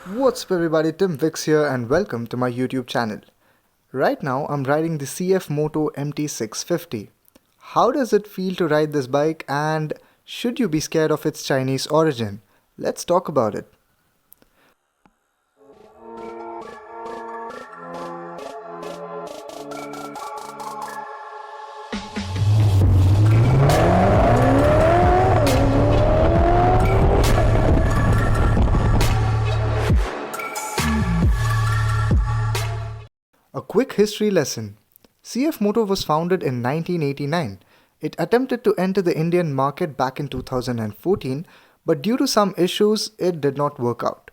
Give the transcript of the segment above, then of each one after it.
What's up everybody, Tim Vix here and welcome to my YouTube channel. Right now I'm riding the Moto MT650. How does it feel to ride this bike and should you be scared of its Chinese origin? Let's talk about it. A quick history lesson. CF Moto was founded in 1989. It attempted to enter the Indian market back in 2014, but due to some issues, it did not work out.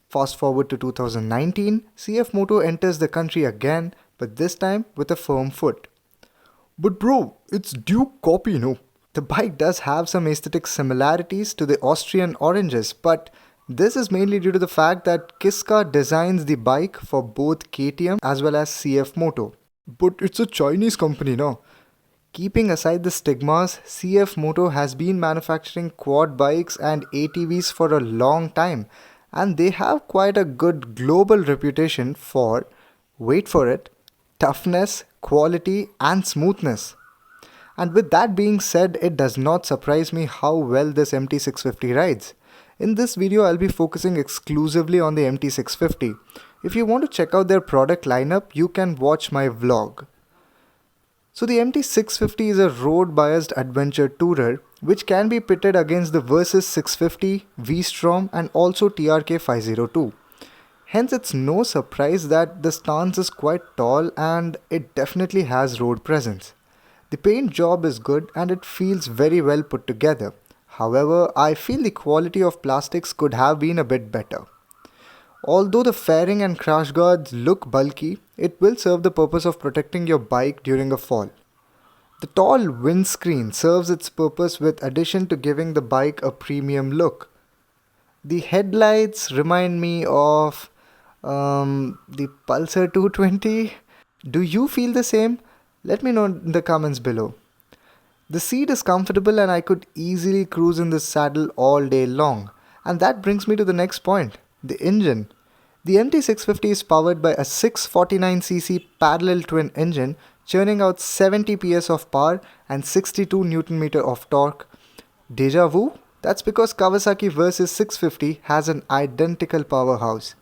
Fast forward to 2019, CF Moto enters the country again, but this time with a firm foot. But bro, it's Duke copy, no? The bike does have some aesthetic similarities to the Austrian oranges, but this is mainly due to the fact that Kiska designs the bike for both KTM as well as CF Moto. But it's a Chinese company now. Keeping aside the stigmas, CF Moto has been manufacturing quad bikes and ATVs for a long time, and they have quite a good global reputation for, wait for it, toughness, quality, and smoothness. And with that being said, it does not surprise me how well this MT650 rides. In this video, I'll be focusing exclusively on the MT650. If you want to check out their product lineup, you can watch my vlog. So the MT650 is a road-biased adventure tourer which can be pitted against the Versys 650, V-Strom and also TRK 502. Hence it's no surprise that the stance is quite tall and it definitely has road presence. The paint job is good and it feels very well put together. However, I feel the quality of plastics could have been a bit better. Although the fairing and crash guards look bulky, it will serve the purpose of protecting your bike during a fall. The tall windscreen serves its purpose with addition to giving the bike a premium look. The headlights remind me of the Pulsar 220. Do you feel the same? Let me know in the comments below. The seat is comfortable and I could easily cruise in this saddle all day long. And that brings me to the next point, the engine. The MT650 is powered by a 649cc parallel twin engine churning out 70 PS of power and 62 Nm of torque. Deja vu? That's because Kawasaki Versys 650 has an identical powerhouse.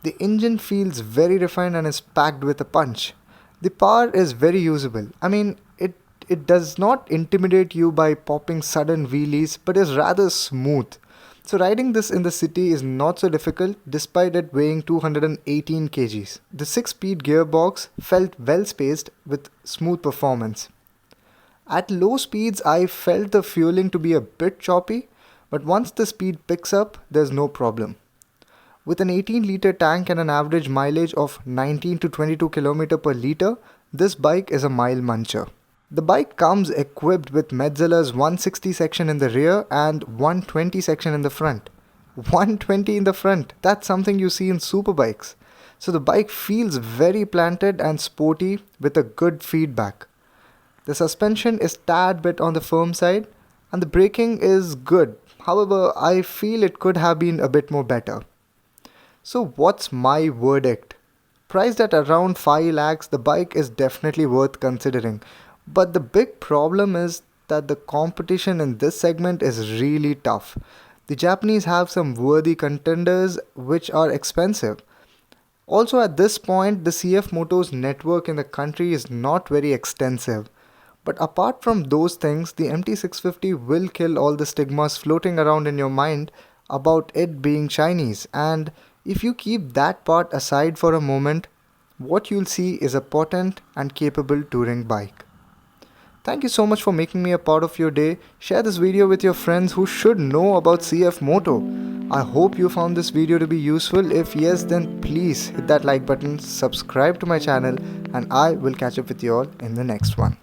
The engine feels very refined and is packed with a punch. The power is very usable. It does not intimidate you by popping sudden wheelies but is rather smooth. So riding this in the city is not so difficult despite it weighing 218 kgs. The 6-speed gearbox felt well spaced with smooth performance. At low speeds I felt the fueling to be a bit choppy, but once the speed picks up there's no problem. With an 18-liter tank and an average mileage of 19 to 22 km per liter, this bike is a mile muncher. The bike comes equipped with Metzeler's 160 section in the rear and 120 section in the front. 120 in the front, that's something you see in superbikes. So the bike feels very planted and sporty with a good feedback. The suspension is tad bit on the firm side and the braking is good. However, I feel it could have been a bit more better. So what's my verdict? Priced at around 5 lakhs, the bike is definitely worth considering. But the big problem is that the competition in this segment is really tough. The Japanese have some worthy contenders which are expensive. Also at this point, the CF Moto's network in the country is not very extensive. But apart from those things, the MT650 will kill all the stigmas floating around in your mind about it being Chinese. And if you keep that part aside for a moment, what you'll see is a potent and capable touring bike. Thank you so much for making me a part of your day. Share this video with your friends who should know about CF Moto. I hope you found this video to be useful. If yes, then please hit that like button, subscribe to my channel, and I will catch up with you all in the next one.